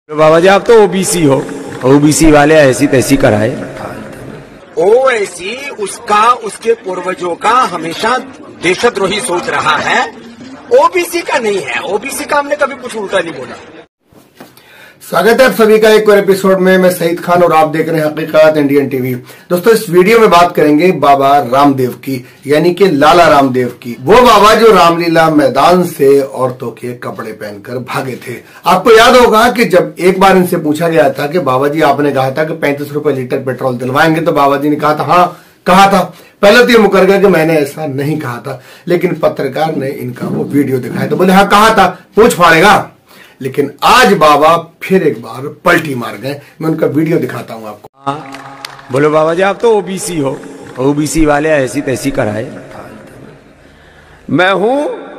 तो बाबा जी आप तो ओबीसी हो, ओबीसी वाले ऐसी तैसी कराए। ओवैसी उसका उसके पूर्वजों का हमेशा देशद्रोही सोच रहा है, ओबीसी का नहीं है। ओबीसी का हमने कभी कुछ उल्टा नहीं बोला। स्वागत है आप सभी का एक और एपिसोड में। मैं सईद खान और आप देख रहे हैं हकीकत इंडियन टीवी। दोस्तों इस वीडियो में बात करेंगे बाबा रामदेव की, यानी कि लाला रामदेव की। वो बाबा जो रामलीला मैदान से औरतों के कपड़े पहनकर भागे थे। आपको याद होगा कि जब एक बार इनसे पूछा गया था कि बाबा जी आपने कहा था कि 35 रुपए लीटर पेट्रोल दिलवाएंगे, तो बाबा जी ने कहा था हाँ कहा था। पहले तो ये मुकर गया कि मैंने ऐसा नहीं कहा था, लेकिन पत्रकार ने इनका वो वीडियो दिखाया तो बोले हाँ कहा था, पूछ फाड़ेगा। लेकिन आज बाबा फिर एक बार पलटी मार गए। मैं उनका वीडियो दिखाता हूं आपको। हाँ बोलो बाबा जी आप तो ओबीसी हो, ओबीसी वाले ऐसी तैसी कराए। मैं हूं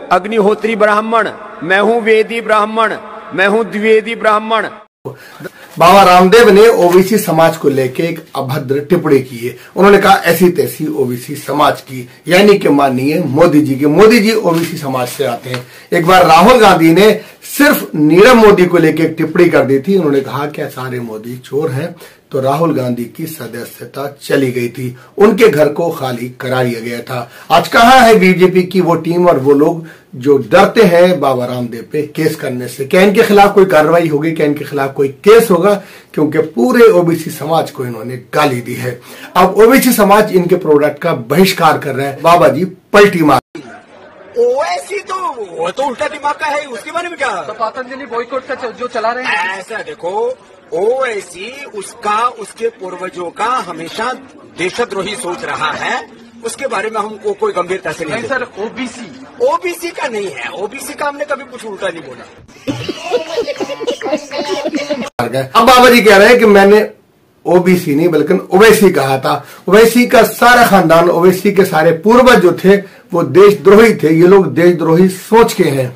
अग्निहोत्री ब्राह्मण, मैं हूं वेदी ब्राह्मण, मैं हूं द्विवेदी ब्राह्मण। बाबा रामदेव ने ओबीसी समाज को लेकर एक अभद्र टिप्पणी की है। उन्होंने कहा ऐसी तैसी ओबीसी समाज की, यानी कि माननीय मोदी जी के। मोदी जी ओबीसी समाज से आते हैं। एक बार राहुल गांधी ने सिर्फ नीरव मोदी को लेकर एक टिप्पणी कर दी थी। उन्होंने कहा क्या सारे मोदी चोर हैं, तो राहुल गांधी की सदस्यता चली गई थी, उनके घर को खाली करा दिया गया था। आज कहाँ है बीजेपी की वो टीम और वो लोग जो डरते हैं बाबा रामदेव पे केस करने से? क्या इनके खिलाफ कोई कार्रवाई होगी, क्या इनके खिलाफ कोई केस होगा? क्योंकि पूरे ओबीसी समाज को इन्होंने गाली दी है। अब ओबीसी समाज इनके प्रोडक्ट का बहिष्कार कर रहा है। बाबा जी पलटी मार। ओवैसी तो वो तो उल्टा दिमाग का है, उसके बारे में क्या? तो पतंजलि बॉयकॉट का जो चला रहे हैं। ऐसा देखो, ओवैसी उसका उसके पूर्वजों का हमेशा देशद्रोही सोच रहा है, उसके बारे में हमको कोई गंभीरता से नहीं सर। ओबीसी ओबीसी का नहीं है। ओबीसी का हमने कभी कुछ उल्टा नहीं बोला। अब बाबा जी कह रहे हैं कि मैंने ओबीसी नहीं बल्कि ओवैसी कहा था। ओवैसी का सारा खानदान, ओवैसी के सारे पूर्वज जो थे वो देशद्रोही थे। ये लोग देशद्रोही सोच के हैं,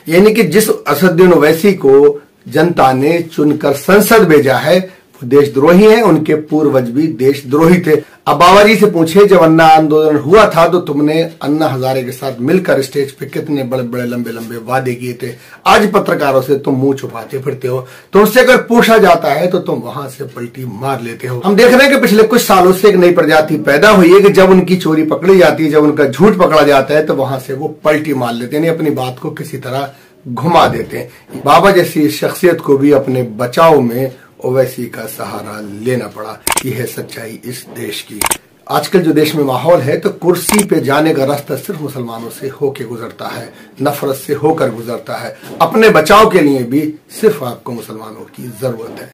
यानी कि जिस असदुद्दीन ओवैसी को जनता ने चुनकर संसद भेजा है वो देशद्रोही है, उनके पूर्वज भी देशद्रोही थे। अब बाबा जी से पूछे जब अन्ना आंदोलन हुआ था तो तुमने अन्ना हजारे के साथ मिलकर स्टेज पे कितने बड़े बड़े लंबे लंबे वादे किए थे। आज पत्रकारों से तुम मुंह छुपाते फिरते हो। तुमसे अगर पूछा जाता है तो तुम वहां से पलटी मार लेते हो। हम देख रहे हैं कि पिछले कुछ सालों से एक नई प्रजाति पैदा हुई है कि जब उनकी चोरी पकड़ी जाती है, जब उनका झूठ पकड़ा जाता है तो वहां से वो पलटी मार लेते हैं, अपनी बात को किसी तरह घुमा देते हैं। बाबा जैसी शख्सियत को भी अपने बचाव में ओवैसी का सहारा लेना पड़ा। यह है सच्चाई इस देश की। आजकल जो देश में माहौल है तो कुर्सी पे जाने का रास्ता सिर्फ मुसलमानों से होके गुजरता है, नफरत से होकर गुजरता है। अपने बचाव के लिए भी सिर्फ आपको मुसलमानों की जरूरत है।